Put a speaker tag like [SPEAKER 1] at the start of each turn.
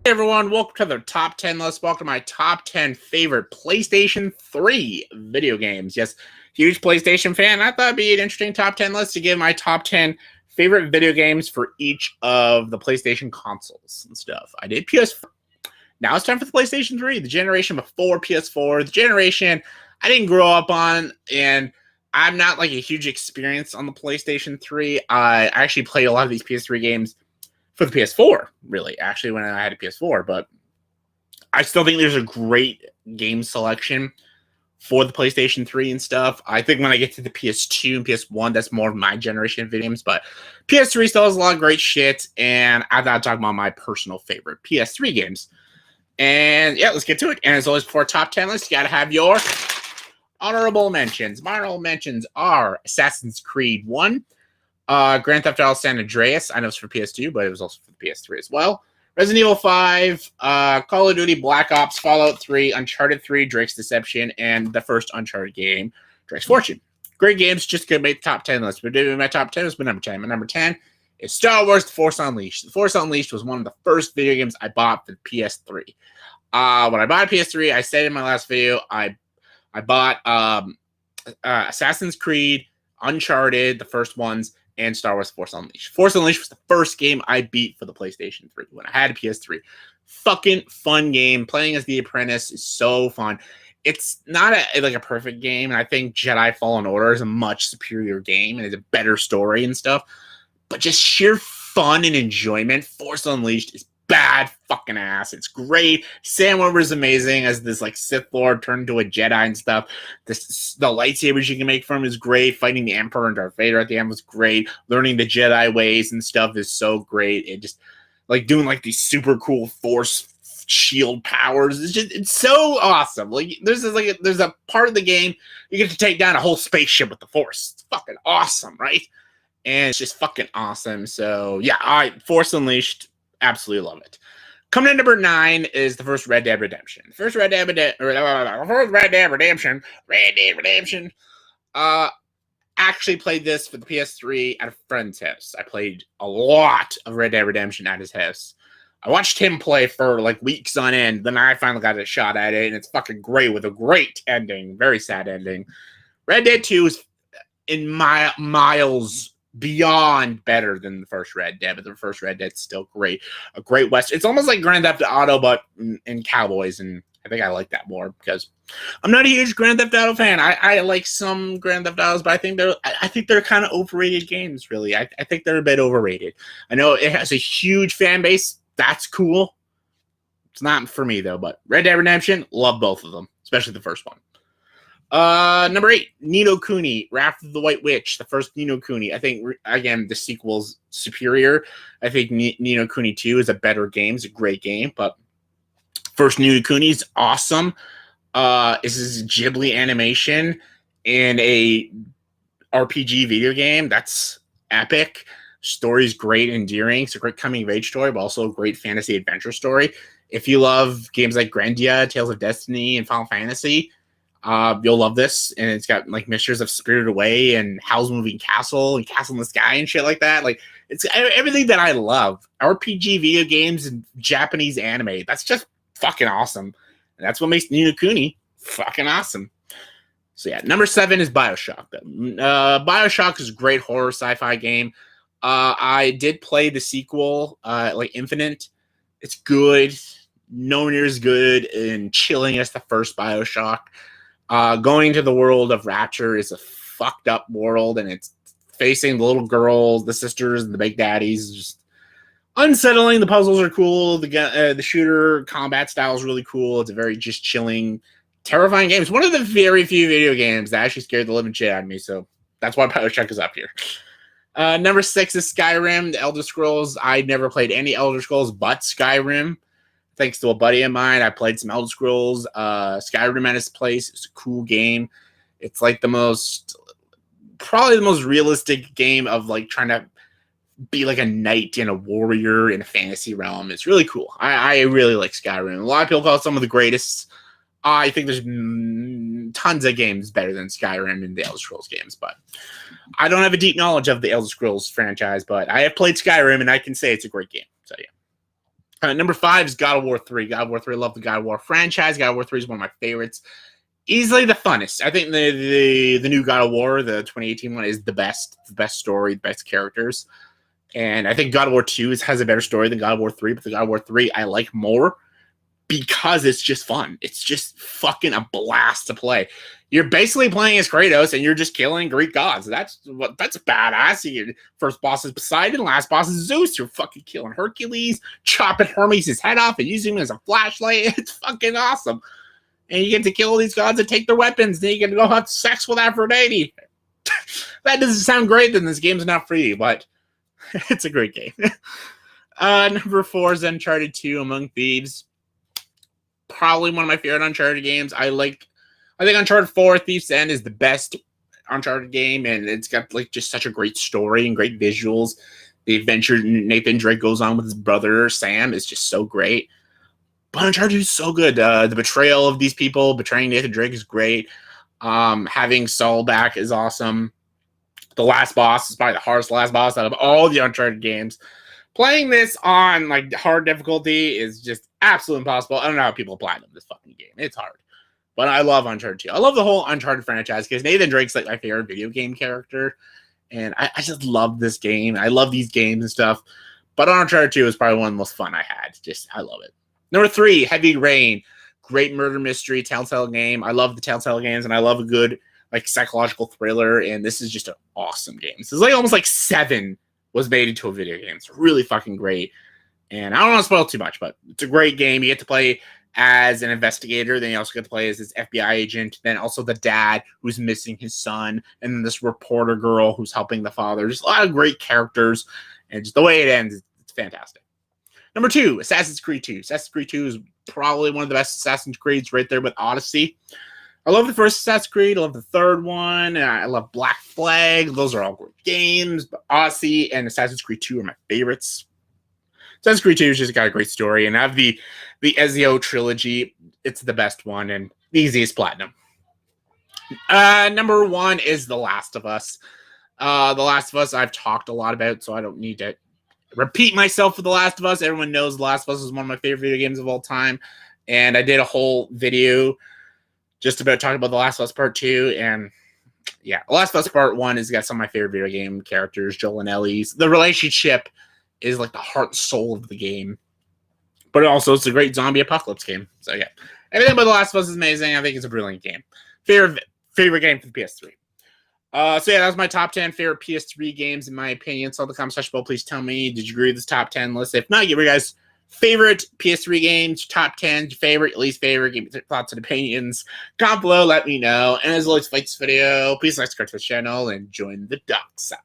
[SPEAKER 1] Hey everyone, welcome to the top 10 list. Welcome to my top 10 favorite PlayStation 3 video games. Yes, huge PlayStation fan. I thought it'd be an interesting top 10 list to give my top 10 favorite video games for each of the PlayStation consoles and stuff. I did PS4. Now it's time for the PlayStation 3, the generation before PS4, the generation I didn't grow up on, and I'm not like a huge experience on the PlayStation 3. I actually played a lot of these PS3 games for the PS4, really, actually, when I had a PS4. But I still think there's a great game selection for the PlayStation 3 and stuff. I think when I get to the PS2 and PS1, that's more of my generation of video games. But PS3 still has a lot of great shit, and I thought I'd talk about my personal favorite PS3 games. And yeah, let's get to it. And as always, before top 10 list, you got to have your honorable mentions. My honorable mentions are Assassin's Creed 1, Grand Theft Auto San Andreas. I know it's for PS2, but it was also for the PS3 as well. Resident Evil 5, Call of Duty Black Ops, Fallout 3, Uncharted 3, Drake's Deception, and the first Uncharted game, Drake's Fortune. Great games, just couldn't make the top 10 list. But my top 10 is my number 10. My number 10 is Star Wars The Force Unleashed. The Force Unleashed was one of the first video games I bought for the PS3. When I bought a PS3, I said in my last video, I bought Assassin's Creed, Uncharted, the first ones, and Star Wars Force Unleashed. Force Unleashed was the first game I beat for the PlayStation 3 when I had a PS3. Fucking fun game. Playing as the Apprentice is so fun. It's not a perfect game, and I think Jedi Fallen Order is a much superior game, and it's a better story and stuff. But just sheer fun and enjoyment, Force Unleashed is bad fucking ass. It's great. Sam Witwer's amazing as this like Sith Lord turned into a Jedi and stuff. The lightsabers you can make from him is great. Fighting the Emperor and Darth Vader at the end was great. Learning the Jedi ways and stuff is so great. It just like doing like these super cool Force shield powers. It's so awesome. Like there's a part of the game you get to take down a whole spaceship with the Force. It's fucking awesome, right? And it's just fucking awesome. So yeah, Force Unleashed. Absolutely love it. Coming in number 9 is the first Red Dead Redemption. Red Dead Redemption. Actually played this for the PS3 at a friend's house. I played a lot of Red Dead Redemption at his house. I watched him play for like weeks on end. Then I finally got a shot at it, and it's fucking great with a great ending. Very sad ending. Red Dead 2 is in miles beyond better than the first Red Dead, but the first Red Dead's still great. A great West. It's almost like Grand Theft Auto, but in cowboys, and I think I like that more because I'm not a huge Grand Theft Auto fan. I like some Grand Theft Autos, but I think they're kind of overrated games, really. I think they're a bit overrated. I know it has a huge fan base. That's cool. It's not for me, though, but Red Dead Redemption, love both of them, especially the first one. Number 8, Ni no Kuni, Wrath of the White Witch, the first Ni no Kuni. I think, again, the sequel's superior. I think Ni no Kuni 2 is a better game. It's a great game, but first Ni no Kuni is awesome. This is Ghibli animation in a RPG video game. That's epic. Story's great, endearing. It's a great coming-of-age story, but also a great fantasy adventure story. If you love games like Grandia, Tales of Destiny, and Final Fantasy, you'll love this. And it's got like mixtures of Spirited Away and Howl's Moving Castle and Castle in the Sky and shit like that. Like it's everything that I love. RPG video games and Japanese anime. That's just fucking awesome. And that's what makes Ni no Kuni fucking awesome. So yeah, number 7 is Bioshock. Bioshock is a great horror sci-fi game. I did play the sequel, like Infinite. It's good. Nowhere near as good and chilling as the first Bioshock. Going to the world of Rapture is a fucked up world, and it's facing the little girls, the sisters, and the big daddies. Just unsettling. The puzzles are cool. The shooter combat style is really cool. It's a very just chilling, terrifying game. It's one of the very few video games that actually scared the living shit out of me, so that's why Bioshock is up here. Number 6 is Skyrim, the Elder Scrolls. I never played any Elder Scrolls but Skyrim. Thanks to a buddy of mine, I played some Elder Scrolls. Skyrim at its place. It's a cool game. It's like probably the most realistic game of like trying to be like a knight and a warrior in a fantasy realm. It's really cool. I really like Skyrim. A lot of people call it some of the greatest. I think there's tons of games better than Skyrim and the Elder Scrolls games, but I don't have a deep knowledge of the Elder Scrolls franchise, but I have played Skyrim, and I can say it's a great game. So, yeah. Number 5 is God of War 3. God of War 3, I love the God of War franchise. God of War 3 is one of my favorites. Easily the funnest. I think the new God of War, the 2018 one, is the best story, the best characters. And I think God of War 2 has a better story than God of War 3, but the God of War 3 I like more because it's just fun. It's just fucking a blast to play. You're basically playing as Kratos and you're just killing Greek gods. That's badass. First boss is Poseidon, last boss is Zeus. You're fucking killing Hercules, chopping Hermes' head off and using him as a flashlight. It's fucking awesome. And you get to kill these gods and take their weapons. Then you get to go have sex with Aphrodite. That doesn't sound great, then this game's not for you, but it's a great game. Number 4 is Uncharted 2 Among Thieves. Probably one of my favorite Uncharted games. I think Uncharted 4 Thief's End is the best Uncharted game, and it's got like just such a great story and great visuals. The adventure Nathan Drake goes on with his brother Sam is just so great. But Uncharted is so good. The betrayal of these people, betraying Nathan Drake is great. Having Saul back is awesome. The last boss is probably the hardest last boss out of all the Uncharted games. Playing this on like hard difficulty is just absolutely impossible. I don't know how people platinum this fucking game. It's hard. But I love Uncharted 2. I love the whole Uncharted franchise because Nathan Drake's like my favorite video game character. And I just love this game. I love these games and stuff. But Uncharted 2 is probably one of the most fun I had. I love it. Number 3, Heavy Rain. Great murder mystery, Telltale game. I love the Telltale games, and I love a good like psychological thriller. And this is just an awesome game. This is like almost like 7 was made into a video game. It's really fucking great. And I don't want to spoil too much, but it's a great game. You get to play as an investigator. Then you also get to play as this FBI agent. Then also the dad who's missing his son. And then this reporter girl who's helping the father. Just a lot of great characters. And just the way it ends, it's fantastic. Number 2, Assassin's Creed 2. Assassin's Creed 2 is probably one of the best Assassin's Creeds right there with Odyssey. I love the first Assassin's Creed. I love the third one. And I love Black Flag. Those are all great games. But Odyssey and Assassin's Creed 2 are my favorites. Assassin's Creed 2 has just got a great story. And I have the Ezio trilogy. It's the best one and the easiest platinum. Number 1 is The Last of Us. The Last of Us I've talked a lot about, so I don't need to repeat myself for The Last of Us. Everyone knows The Last of Us is one of my favorite video games of all time. And I did a whole video just about talking about The Last of Us Part 2. And yeah, The Last of Us Part 1 has got some of my favorite video game characters, Joel and Ellie's. The relationship is like the heart and soul of the game. But also, it's a great zombie apocalypse game. So yeah, everything about The Last of Us is amazing. I think it's a brilliant game. Favorite game for the PS3. So yeah, that was my top 10 favorite PS3 games in my opinion. So in the comment section below, please tell me, did you agree with this top 10 list? If not, give your guys favorite PS3 games, top 10, favorite, least favorite, give me your thoughts and opinions. Comment below, let me know. And as always, like this video, please like, subscribe to the channel, and join the dark side.